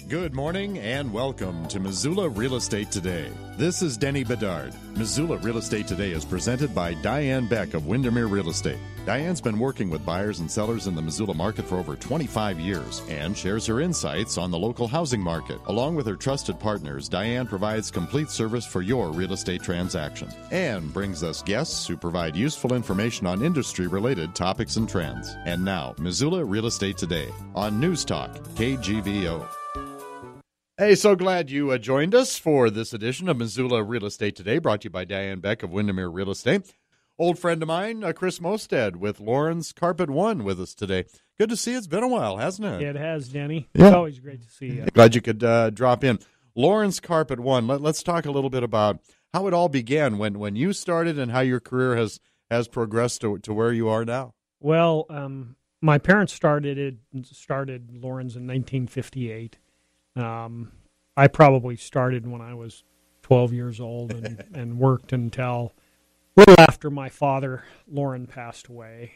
Good morning and welcome to Missoula Real Estate Today. This is Denny Bedard. Missoula Real Estate Today is presented by Diane Beck of Windermere Real Estate. Diane's been working with buyers and sellers in the Missoula market for over 25 years and shares her insights on the local housing market. Along with her trusted partners, Diane provides complete service for your real estate transaction and brings us guests who provide useful information on industry-related topics and trends. And now, Missoula Real Estate Today on News Talk, KGVO. Hey, so glad you joined us for this edition of Missoula Real Estate Today, brought to you by Diane Beck of Windermere Real Estate. Old friend of mine, Chris Mostad with Lorens Carpet One with us today. Good to see you. It's been a while, hasn't it? It has, Denny. Yeah. It's always great to see you. Glad you could drop in. Lorens Carpet One, let's talk a little bit about how it all began, when you started and how your career has progressed to where you are now. Well, my parents started Lorens in 1958. I probably started when I was 12 years old and worked until a little after my father, Loren, passed away.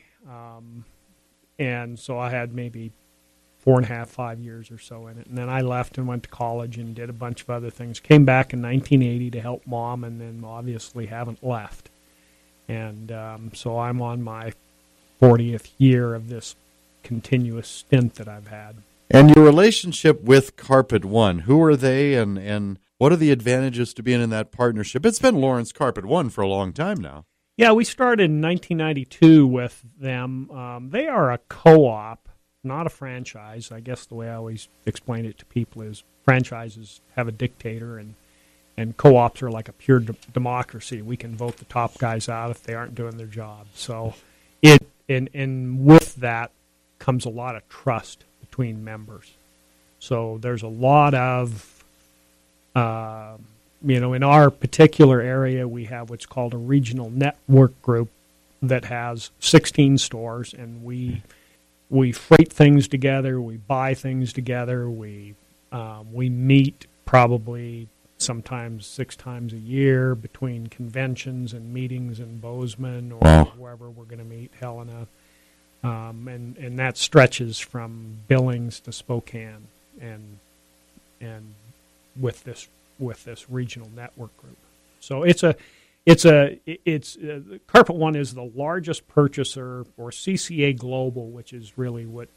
And so I had maybe 4.5, 5 years or so in it. And then I left and went to college and did a bunch of other things. Came back in 1980 to help Mom, and then obviously haven't left. And so I'm on my 40th year of this continuous stint that I've had. And your relationship with Carpet One, who are they and what are the advantages to being in that partnership? It's been Lorens Carpet One for a long time now. Yeah, we started in 1992 with them. They are a co-op, not a franchise. I guess the way I always explain it to people is franchises have a dictator and co-ops are like a pure democracy. We can vote the top guys out if they aren't doing their job. So and with that comes a lot of trust between members. So there's a lot of, in our particular area, we have what's called a regional network group that has 16 stores, and we freight things together, we buy things together, we meet probably sometimes 6 times a year between conventions and meetings in Bozeman or wherever we're going to meet, Helena. And that stretches from Billings to Spokane, and with this regional network group. So Carpet One is the largest purchaser, or CCA Global, which is really what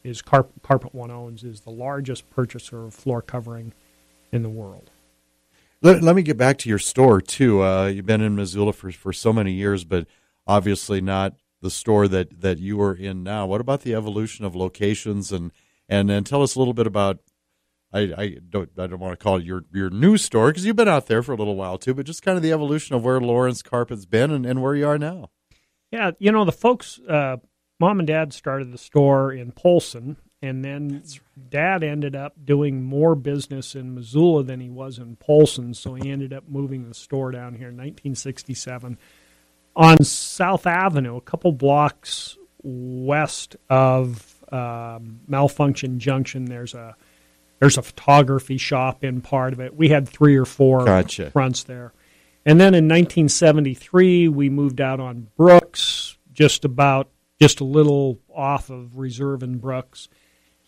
is Carpet One owns, is the largest purchaser of floor covering in the world. Let me get back to your store too. You've been in Missoula for so many years, but obviously not the store that you are in now. What about the evolution of locations and tell us a little bit about, I don't want to call it your new store because you've been out there for a little while too, but just kind of the evolution of where Lorens Carpet's been and where you are now. Yeah, the folks, Mom and Dad started the store in Polson, and then Dad ended up doing more business in Missoula than he was in Polson, so he ended up moving the store down here in 1967. On South Avenue, a couple blocks west of Malfunction Junction, there's a photography shop in part of it. We had 3 or 4 fronts there. And then in 1973, we moved out on Brooks, just a little off of Reserve and Brooks.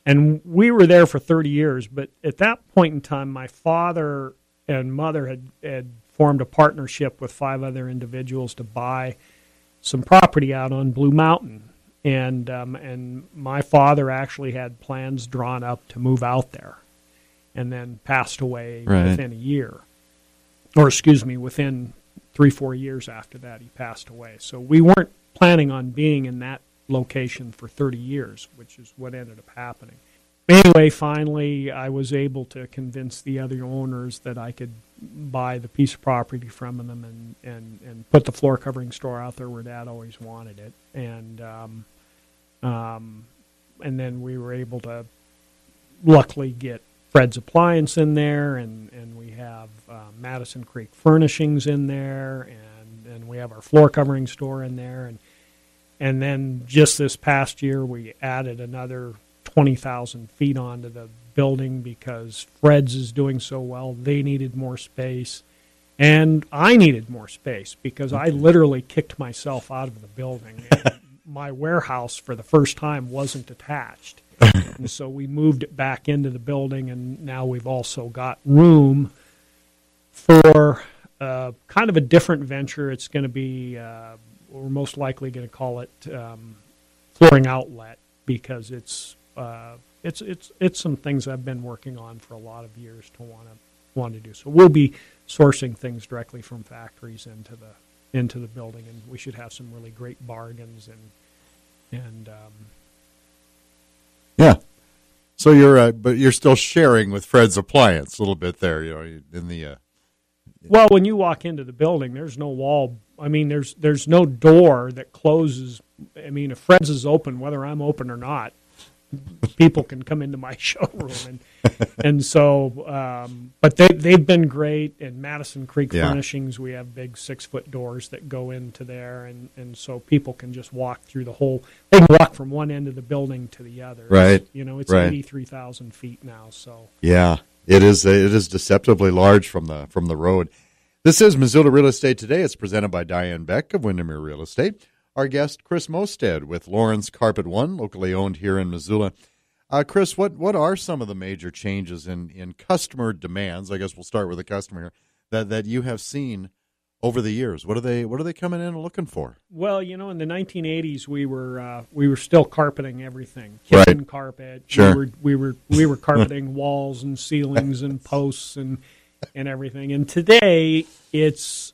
And we were there for 30 years. But at that point in time, my father and mother had formed a partnership with 5 other individuals to buy some property out on Blue Mountain. And my father actually had plans drawn up to move out there, and then passed away within a year. Or within 3-4 years after that, he passed away. So we weren't planning on being in that location for 30 years, which is what ended up happening. Anyway, finally, I was able to convince the other owners that I could buy the piece of property from them and put the floor covering store out there where Dad always wanted it. And then we were able to luckily get Fred's Appliance in there, and we have Madison Creek Furnishings in there, and we have our floor covering store in there. And then just this past year, we added another 20,000 feet onto the building because Fred's is doing so well. They needed more space, and I needed more space because I literally kicked myself out of the building. my warehouse for the first time wasn't attached. And so we moved it back into the building, and now we've also got room for kind of a different venture. It's going to be, we're most likely going to call it flooring outlet, because it's some things I've been working on for a lot of years to want to do. So we'll be sourcing things directly from factories into the building, and we should have some really great bargains and yeah. So but you're still sharing with Fred's Appliance a little bit there, in the. Well, when you walk into the building, there's no wall. I mean, there's no door that closes. I mean, if Fred's is open, whether I'm open or not, people can come into my showroom, and so. But they've been great. In Madison Creek Furnishings, we have big 6-foot doors that go into there, and so people can just walk through the whole. They can walk from one end of the building to the other. Right. It's 83,000 feet now. So yeah, it is deceptively large from the road. This is Missoula Real Estate Today. It's presented by Diane Beck of Windermere Real Estate. Our guest, Chris Mostad with Lorens Carpet One, locally owned here in Missoula. Chris, what are some of the major changes in customer demands? I guess we'll start with the customer here, that you have seen over the years. What are they coming in and looking for? Well, in the 1980s, we were still carpeting everything, kitchen carpet. Sure. We were carpeting walls and ceilings and posts and everything. And today, it's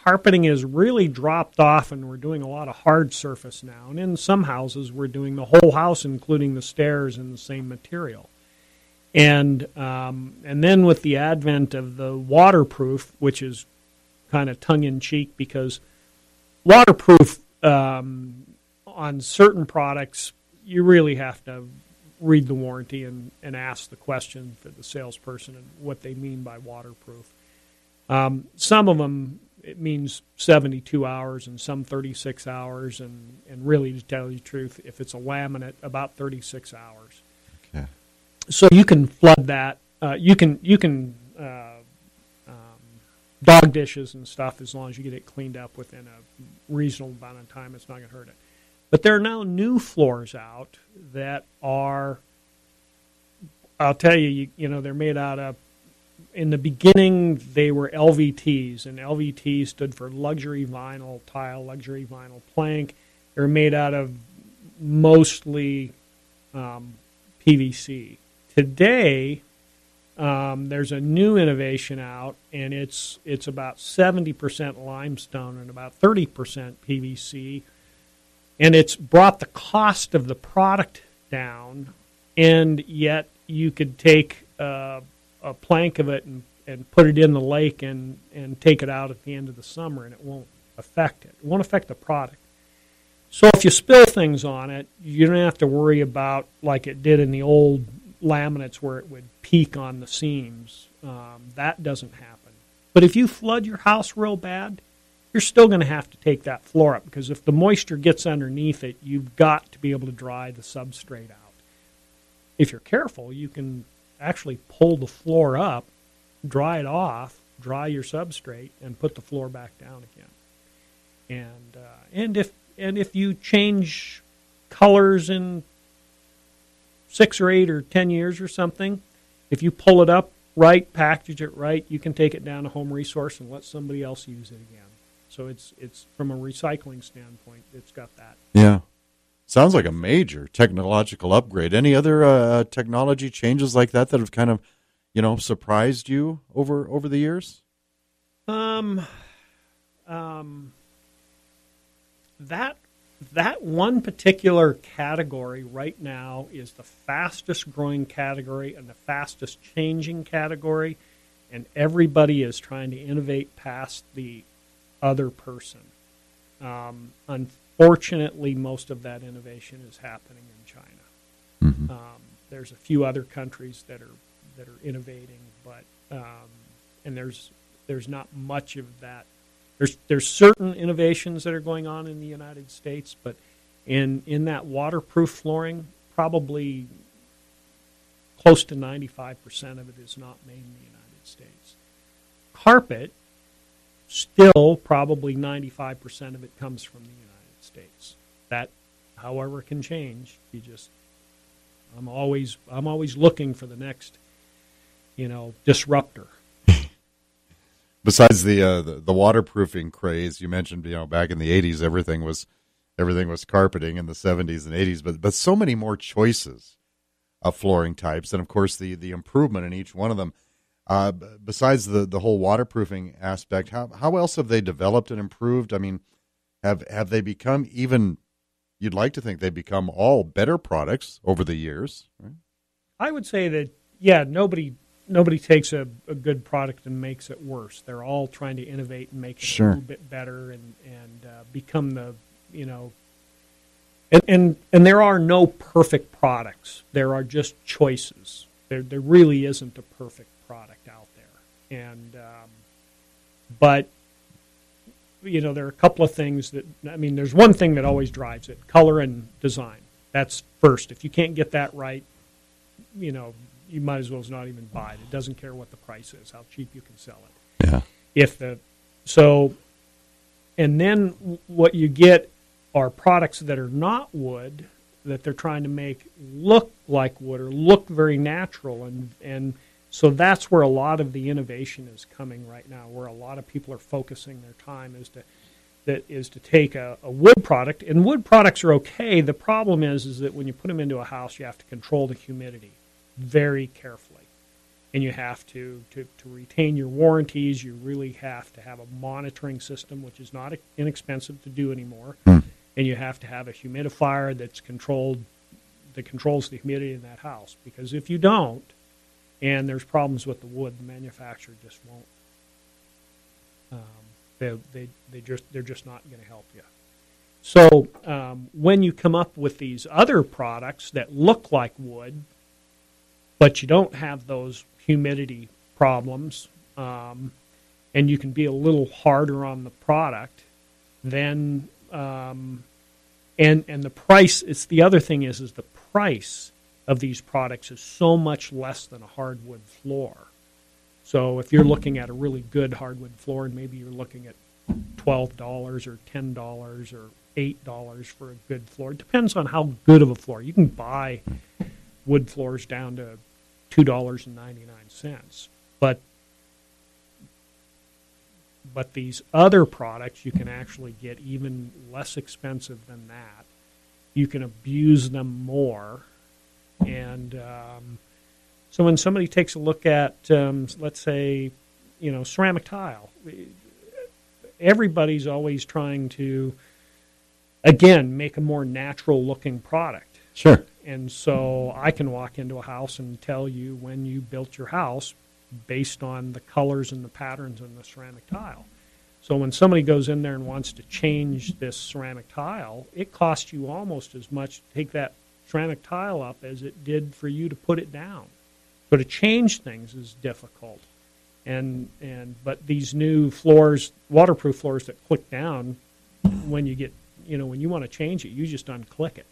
carpeting has really dropped off, and we're doing a lot of hard surface now. And in some houses, we're doing the whole house, including the stairs, in the same material. And then with the advent of the waterproof, which is kind of tongue-in-cheek, because waterproof on certain products, you really have to read the warranty and ask the question for the salesperson and what they mean by waterproof. Some of them, it means 72 hours, and some 36 hours, and really, to tell you the truth, if it's a laminate, about 36 hours. Okay. So you can flood that. You can dog dishes and stuff, as long as you get it cleaned up within a reasonable amount of time, it's not going to hurt it. But there are now new floors out that are, I'll tell you, they're made out of, in the beginning, they were LVTs, and LVT stood for luxury vinyl tile, luxury vinyl plank. They're made out of mostly PVC. Today, there's a new innovation out, and it's about 70% limestone and about 30% PVC, and it's brought the cost of the product down, and yet you could take a plank of it and put it in the lake and take it out at the end of the summer, and it won't affect it. It won't affect the product. So if you spill things on it, you don't have to worry about, like it did in the old laminates where it would peak on the seams. That doesn't happen. But if you flood your house real bad, you're still going to have to take that floor up, because if the moisture gets underneath it, you've got to be able to dry the substrate out. If you're careful, you can actually pull the floor up, dry it off, dry your substrate, and put the floor back down again. And if you change colors in 6 or 8 or 10 years or something, if you pull it up right, package it right, you can take it down to Home Resource and let somebody else use it again. So it's from a recycling standpoint, it's got that. Yeah. Sounds like a major technological upgrade. Any other technology changes like that have kind of, surprised you over the years? That one particular category right now is the fastest growing category and the fastest changing category, and everybody is trying to innovate past the other person. Unfortunately, most of that innovation is happening in China. Mm-hmm. There's a few other countries that are innovating, but and there's not much of that. There's certain innovations that are going on in the United States, but in that waterproof flooring, probably close to 95% of it is not made in the United States. Carpet, still probably 95% of it comes from the United States. That however it can change. I'm always looking for the next, disruptor. Besides the waterproofing craze, you mentioned, back in the 80s, everything was carpeting. In the 70s and 80s, but so many more choices of flooring types, and of course the improvement in each one of them. Besides the whole waterproofing aspect, how else have they developed and improved? I mean, have they become even? You'd like to think they become all better products over the years, right? I would say that nobody takes a good product and makes it worse. They're all trying to innovate and make it a little bit better and become the And there are no perfect products. There are just choices. There really isn't a perfect product out there. And but there are a couple of things there's one thing that always drives it: color and design. That's first. If you can't get that right, you might as well not even buy it. It doesn't care what the price is, how cheap you can sell it. Yeah. And then what you get are products that are not wood, that they're trying to make look like wood or look very natural, and so that's where a lot of the innovation is coming right now, where a lot of people are focusing their time is to take a wood product, and wood products are okay. The problem is that when you put them into a house, you have to control the humidity very carefully, and you have to retain your warranties. You really have to have a monitoring system, which is not inexpensive to do anymore. And you have to have a humidifier that controls the humidity in that house. Because if you don't, and there's problems with the wood, the manufacturer just won't. They're just not going to help you. So when you come up with these other products that look like wood, but you don't have those humidity problems, and you can be a little harder on the product, then and the price. It's the other thing is the price of these products is so much less than a hardwood floor. So if you're looking at a really good hardwood floor, and maybe you're looking at $12 or $10 or $8 for a good floor, it depends on how good of a floor. You can buy wood floors down to $2.99, but these other products you can actually get even less expensive than that. You can abuse them more, and so when somebody takes a look at, let's say, ceramic tile, everybody's always trying to, again, make a more natural-looking product. Sure. And so I can walk into a house and tell you when you built your house based on the colors and the patterns in the ceramic tile. So when somebody goes in there and wants to change this ceramic tile, it costs you almost as much to take that ceramic tile up as it did for you to put it down. So to change things is difficult. But these new floors, waterproof floors that click down, when you get, when you want to change it, you just unclick it,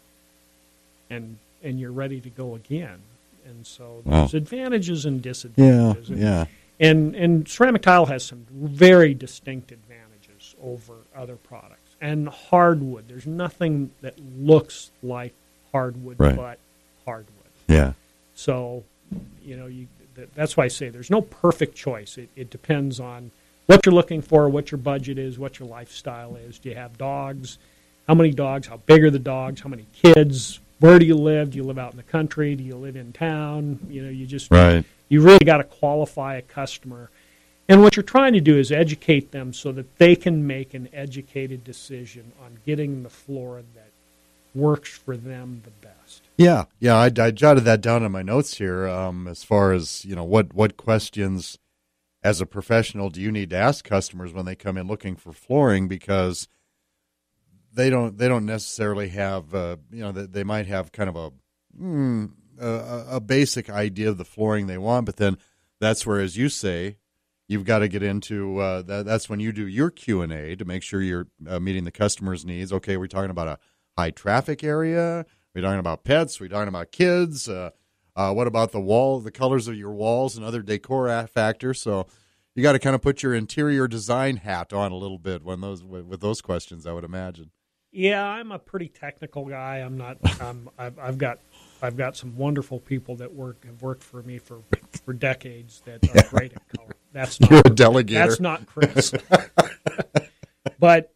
and you're ready to go again. And so there's advantages and disadvantages. Yeah. And ceramic tile has some very distinct advantages over other products. And hardwood, there's nothing that looks like hardwood but hardwood. Yeah. So, that's why I say there's no perfect choice. It depends on what you're looking for, what your budget is, what your lifestyle is. Do you have dogs? How many dogs? How big are the dogs? How many kids? Where do you live? Do you live out in the country? Do you live in town? You really got to qualify a customer. And what you're trying to do is educate them so that they can make an educated decision on getting the floor that works for them the best. Yeah. I jotted that down in my notes here. As far as what questions, as a professional, do you need to ask customers when they come in looking for flooring, because they don't necessarily have they might have kind of a basic idea of the flooring they want, but then that's where, as you say, you've got to get into that's when you do your Q&A to make sure you're meeting the customer's needs. Okay, we're talking about a high traffic area. We're talking about pets. We're talking about kids. What about the colors of your walls and other decor factors? So you got to kind of put your interior design hat on a little bit with those questions, I would imagine. Yeah, I'm a pretty technical guy. I'm not. I've got some wonderful people that have worked for me for decades that are great at color. That's not You're a delegator. That's not Chris. But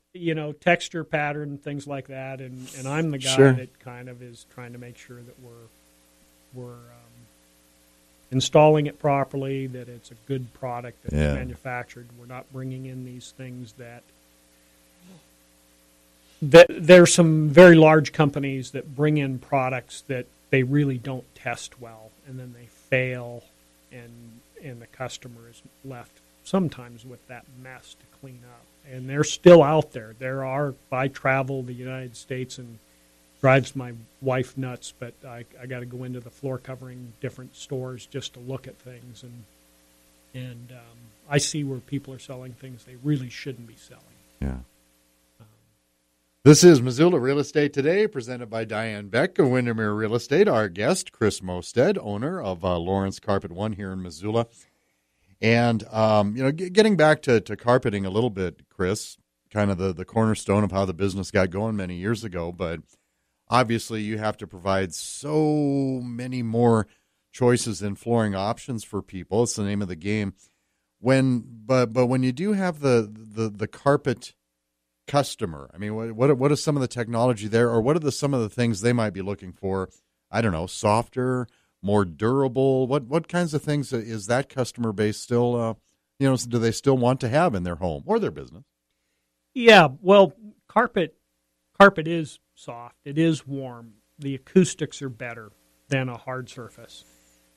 texture, pattern, things like that, and I'm the guy that kind of is trying to make sure that we're installing it properly, that it's a good product that's manufactured. We're not bringing in these things that there's some very large companies that bring in products that they really don't test well, and then they fail, and the customer is left sometimes with that mess to clean up. And they're still out there. I travel the United States and drives my wife nuts, but I got to go into the floor covering different stores just to look at things, and I see where people are selling things they really shouldn't be selling. Yeah. This is Missoula Real Estate Today, presented by Diane Beck of Windermere Real Estate. Our guest, Chris Mostad, owner of Lorens Carpet One here in Missoula. And, getting back to carpeting a little bit, Chris, kind of the cornerstone of how the business got going many years ago. But obviously you have to provide so many more choices and flooring options for people. It's the name of the game. But when you do have the carpet customer, I mean, what is some of the technology there, or what are some of the things they might be looking for? I don't know, softer, more durable. What kinds of things is that customer base still? Do they still want to have in their home or their business? Yeah, well, carpet is soft. It is warm. The acoustics are better than a hard surface.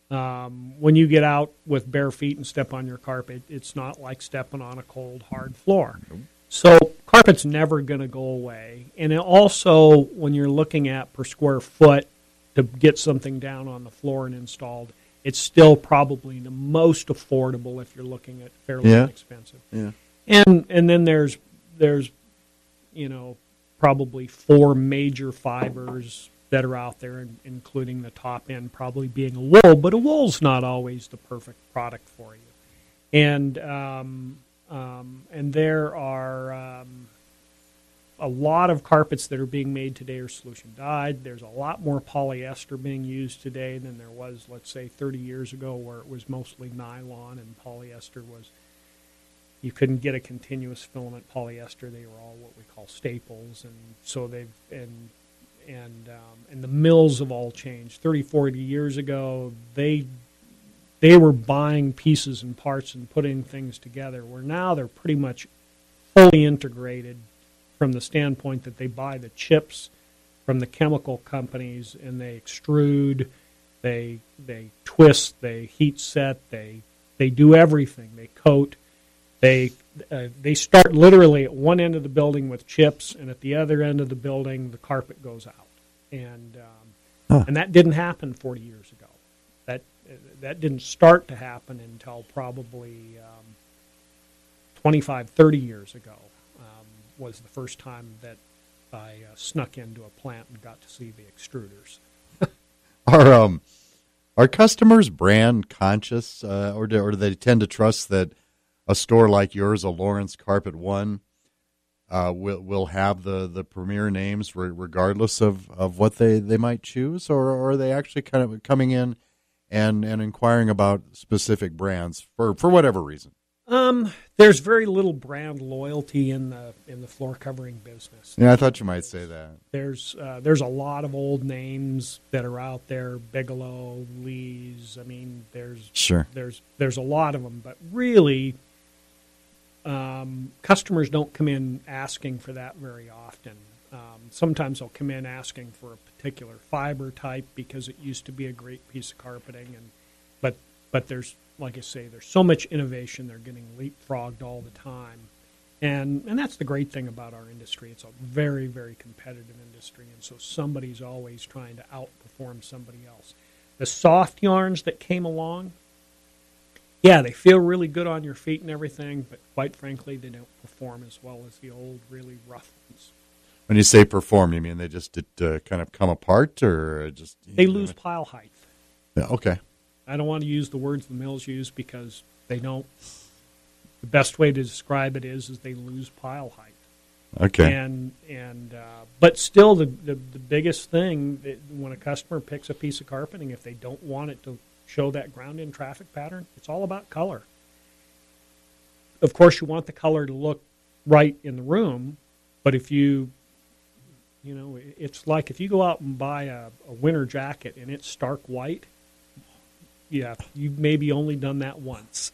When you get out with bare feet and step on your carpet, it's not like stepping on a cold, hard floor. Nope. So carpet's never going to go away. And it also, when you're looking at per square foot to get something down on the floor and installed, it's still probably the most affordable if you're looking at fairly inexpensive. Yeah. And then there's probably 4 major fibers that are out there, including the top end probably being a wool, but a wool's not always the perfect product for you. And there are a lot of carpets that are being made today are solution dyed. There's a lot more polyester being used today than there was, let's say, 30 years ago, where it was mostly nylon and polyester was. You couldn't get a continuous filament polyester. They were all what we call staples, and so and the mills have all changed. 30, 40 years ago, they were buying pieces and parts and putting things together, where now they're pretty much fully integrated from the standpoint that they buy the chips from the chemical companies and they extrude, they twist, they heat set, they do everything. They coat. They start literally at one end of the building with chips, and at the other end of the building, the carpet goes out. And that didn't happen 40 years ago. That didn't start to happen until probably 25, 30 years ago was the first time that I snuck into a plant and got to see the extruders. Are customers brand conscious, or do they tend to trust that a store like yours, a Lorens Carpet One, will have the premier names regardless of what they might choose, or are they actually kind of coming in and inquiring about specific brands for whatever reason? There's very little brand loyalty in the floor covering business. Yeah, I thought you might say that. There's a lot of old names that are out there, Bigelow, Lee's. I mean, there's a lot of them, but really, customers don't come in asking for that very often. Sometimes they'll come in asking for a particular fiber type because it used to be a great piece of carpeting, but there's, like I say, there's so much innovation. They're getting leapfrogged all the time, and that's the great thing about our industry. It's a very, very competitive industry, and so somebody's always trying to outperform somebody else. The soft yarns that came along, yeah, they feel really good on your feet and everything, but quite frankly, they don't perform as well as the old, really rough ones. When you say perform, you mean they just kind of come apart, or just they lose pile height? Yeah, okay. I don't want to use the words the mills use because they don't. The best way to describe it is they lose pile height. Okay. But still, the biggest thing when a customer picks a piece of carpeting, if they don't want it to show that ground-in traffic pattern, it's all about color. Of course, you want the color to look right in the room, but if it's like if you go out and buy a winter jacket and it's stark white, yeah, you've maybe only done that once.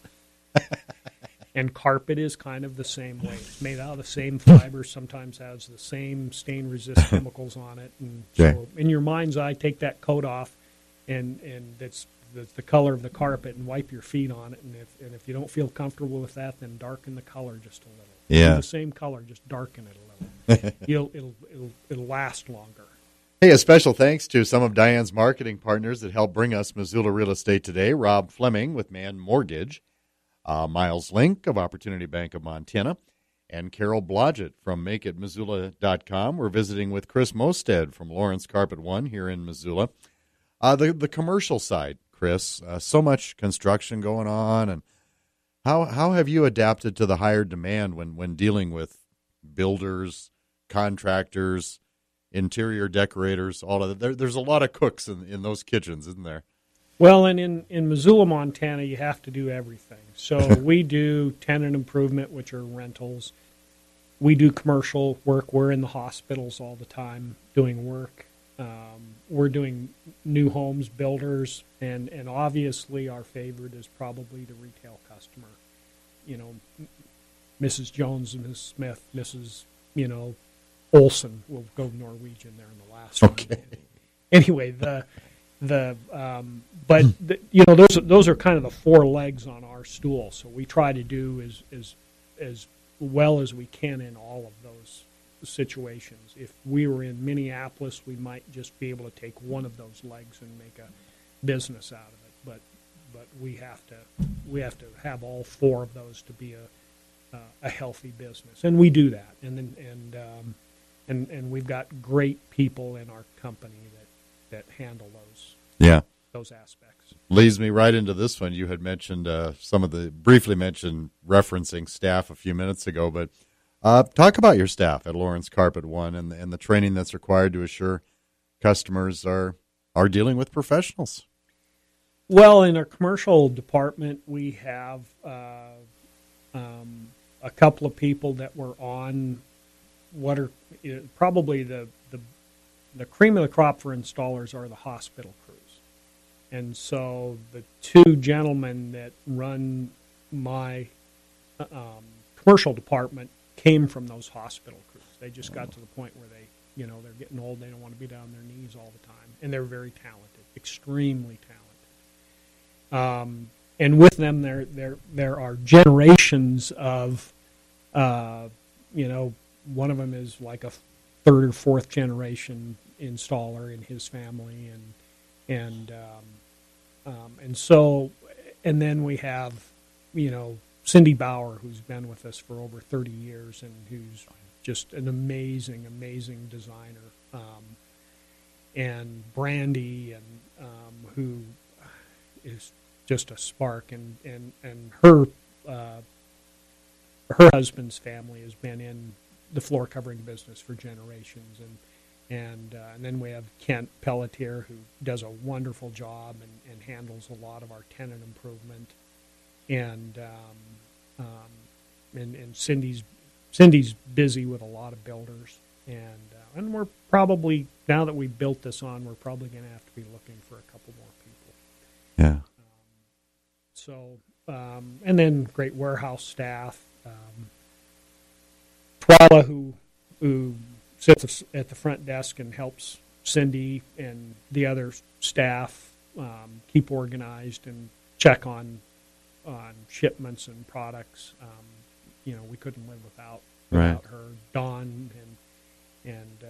And carpet is kind of the same way. It's made out of the same fiber, sometimes has the same stain-resist chemicals on it. And so in your mind's eye, take that coat off, and that's the color of the carpet, and wipe your feet on it. And if you don't feel comfortable with that, then darken the color just a little. Yeah. The same color, just darken it a little. It'll last longer. Hey, a special thanks to some of Diane's marketing partners that helped bring us Missoula Real Estate today. Rob Fleming with Man Mortgage, Miles Link of Opportunity Bank of Montana, and Carol Blodgett from MakeItMissoula.com. We're visiting with Chris Mostad from Lorens Carpet One here in Missoula. The commercial side, Chris, so much construction going on, and how have you adapted to the higher demand when dealing with builders, contractors, interior decorators, all of that? There's a lot of cooks in those kitchens, isn't there? Well, and in Missoula, Montana, you have to do everything. So we do tenant improvement, which are rentals. We do commercial work. We're in the hospitals all the time doing work. We're doing new homes, builders, and obviously our favorite is probably the retail customer. Mrs. Jones and Mrs. Smith, Mrs. Olson. We'll go Norwegian there in the last one. Anyway, those are kind of the four legs on our stool. So we try to do as well as we can in all of those situations. If we were in Minneapolis, we might just be able to take one of those legs and make a business out of it. But we have to have all four of those to be a healthy business, and we do that. And we've got great people in our company that handle those aspects. Leads me right into this one. You had mentioned briefly mentioned referencing staff a few minutes ago, but talk about your staff at Lorens Carpet One and the training that's required to assure customers are dealing with professionals. Well, in our commercial department, we have a couple of people that were on what are probably the cream of the crop for installers are the hospital crews. And so the two gentlemen that run my commercial department came from those hospital crews. They just got to the point where they're getting old. They don't want to be down on their knees all the time. And they're very talented, extremely talented. And with them, there are generations of, one of them is like a third or fourth generation installer in his family, and then we have, Cindy Bauer, who's been with us for over 30 years and who's just an amazing, amazing designer, and Brandy, and who is just a spark, and her husband's family has been in the floor covering business for generations, and then we have Kent Pelletier, who does a wonderful job and handles a lot of our tenant improvement, and Cindy's busy with a lot of builders, and we're probably, now that we've built this on, we're probably going to have to be looking for a couple more people. Yeah. And then great warehouse staff. Twala, who sits at the front desk and helps Cindy and the other staff keep organized and check on shipments and products. We couldn't live without her. Dawn and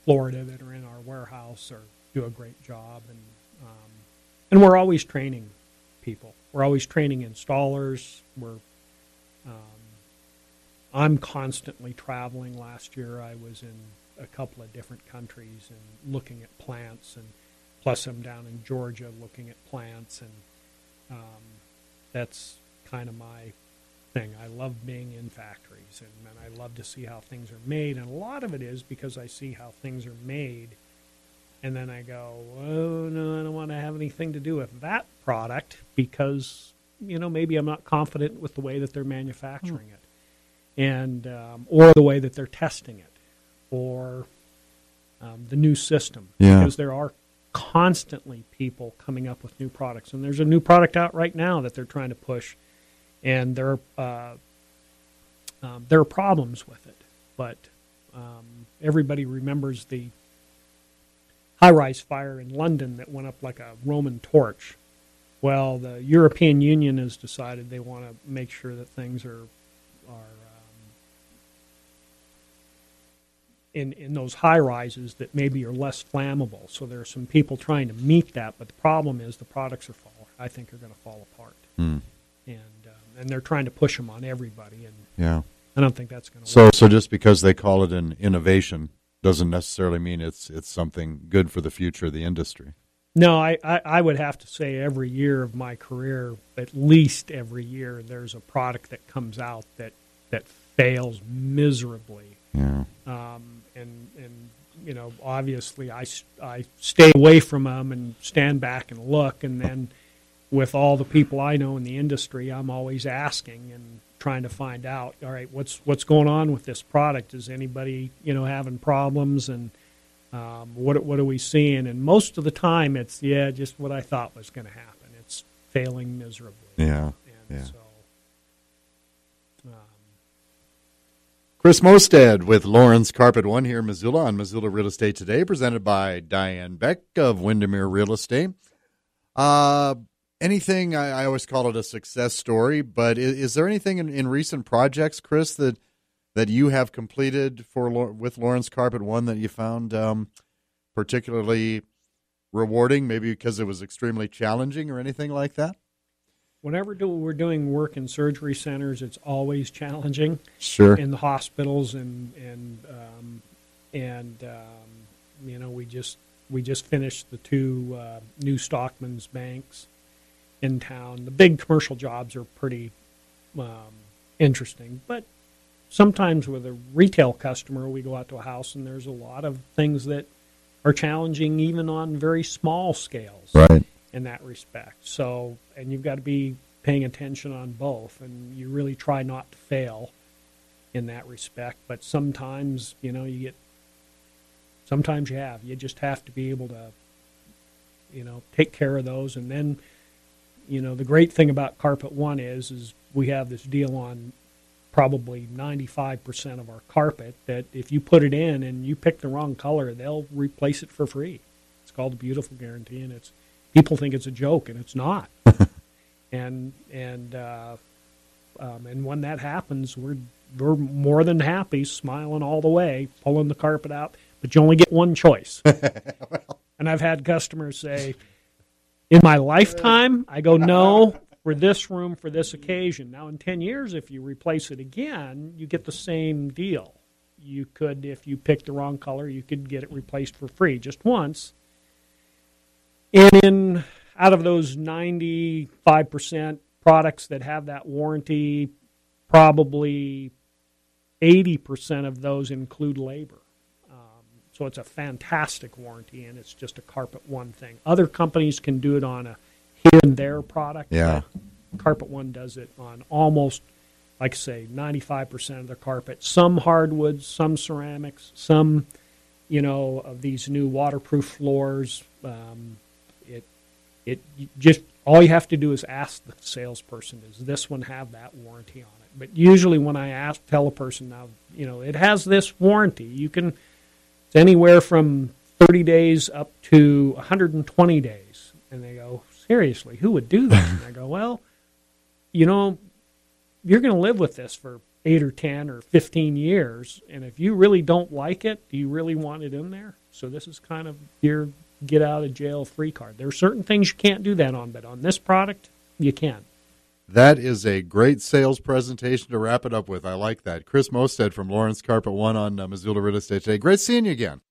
Florida that are in our warehouse do a great job, and we're always training people. We're always training installers. I'm constantly traveling. Last year I was in a couple of different countries and looking at plants, and plus I'm down in Georgia looking at plants, and that's kind of thing. I love being in factories, and I love to see how things are made. And a lot of it is because I see how things are made, and then I go, oh, no, I don't want to have anything to do with that product because, maybe I'm not confident with the way that they're manufacturing it, and or the way that they're testing it, or the new system. Yeah. Because there are constantly people coming up with new products. And there's a new product out right now that they're trying to push, and there are problems with it. But everybody remembers the high-rise fire in London that went up like a Roman torch. Well, the European Union has decided they want to make sure that things are in those high-rises that maybe are less flammable. So there are some people trying to meet that, but the problem is the products are I think are going to fall apart. And they're trying to push them on everybody, and yeah, I don't think that's going to work. So just because they call it an innovation doesn't necessarily mean it's something good for the future of the industry. No, I would have to say every year of my career, at least every year, there's a product that comes out that fails miserably. Yeah. And obviously I stay away from them and stand back and look, and then with all the people I know in the industry, I'm always asking and trying to find out, all right, what's going on with this product? Is anybody, having problems, and what are we seeing? And most of the time it's, just what I thought was going to happen. It's failing miserably. Yeah. And so Chris Mostad with Lorens Carpet One here in Missoula on Missoula Real Estate Today, presented by Diane Beck of Windermere Real Estate. Anything, I always call it a success story, but is there anything in recent projects, Chris, that you have completed with Lorens Carpet One that you found particularly rewarding, maybe because it was extremely challenging or anything like that? Whenever we're doing work in surgery centers, it's always challenging. Sure. In the hospitals, and we just finished the two new Stockman's banks in town. The big commercial jobs are pretty interesting, but sometimes with a retail customer, we go out to a house and there's a lot of things that are challenging, even on very small scales. Right. In that respect. So, and you've got to be paying attention on both, and you really try not to fail in that respect. But sometimes, you just have to be able to, take care of those. And then, the great thing about Carpet One is we have this deal on probably 95% of our carpet that if you put it in and you pick the wrong color, they'll replace it for free. It's called the Beautiful Guarantee, and people think it's a joke, and it's not. and when that happens, we're more than happy, smiling all the way, pulling the carpet out. But you only get one choice. And I've had customers say, "In my lifetime," I go, "No, for this room, for this occasion." Now, in 10 years, if you replace it again, you get the same deal. You could, if you pick the wrong color, you could get it replaced for free just once. And out of those 95% products that have that warranty, probably 80% of those include labor. So it's a fantastic warranty, and it's just a Carpet One thing. Other companies can do it on a here and there product. Yeah. Carpet One does it on almost, like I say, 95% of the carpet. Some hardwoods, some ceramics, some, of these new waterproof floors. It just, all you have to do is ask the salesperson, does this one have that warranty on it? But usually when I tell a person now, it has this warranty. It's anywhere from 30 days up to 120 days. And they go, seriously, who would do that? And I go, well, you're going to live with this for 8 or 10 or 15 years. And if you really don't like it, do you really want it in there? So this is kind of your get out of jail free card. There are certain things you can't do that on, but on this product, you can. That is a great sales presentation to wrap it up with. I like that. Chris Mostad from Lorens Carpet One on Missoula Real Estate Today. Great seeing you again.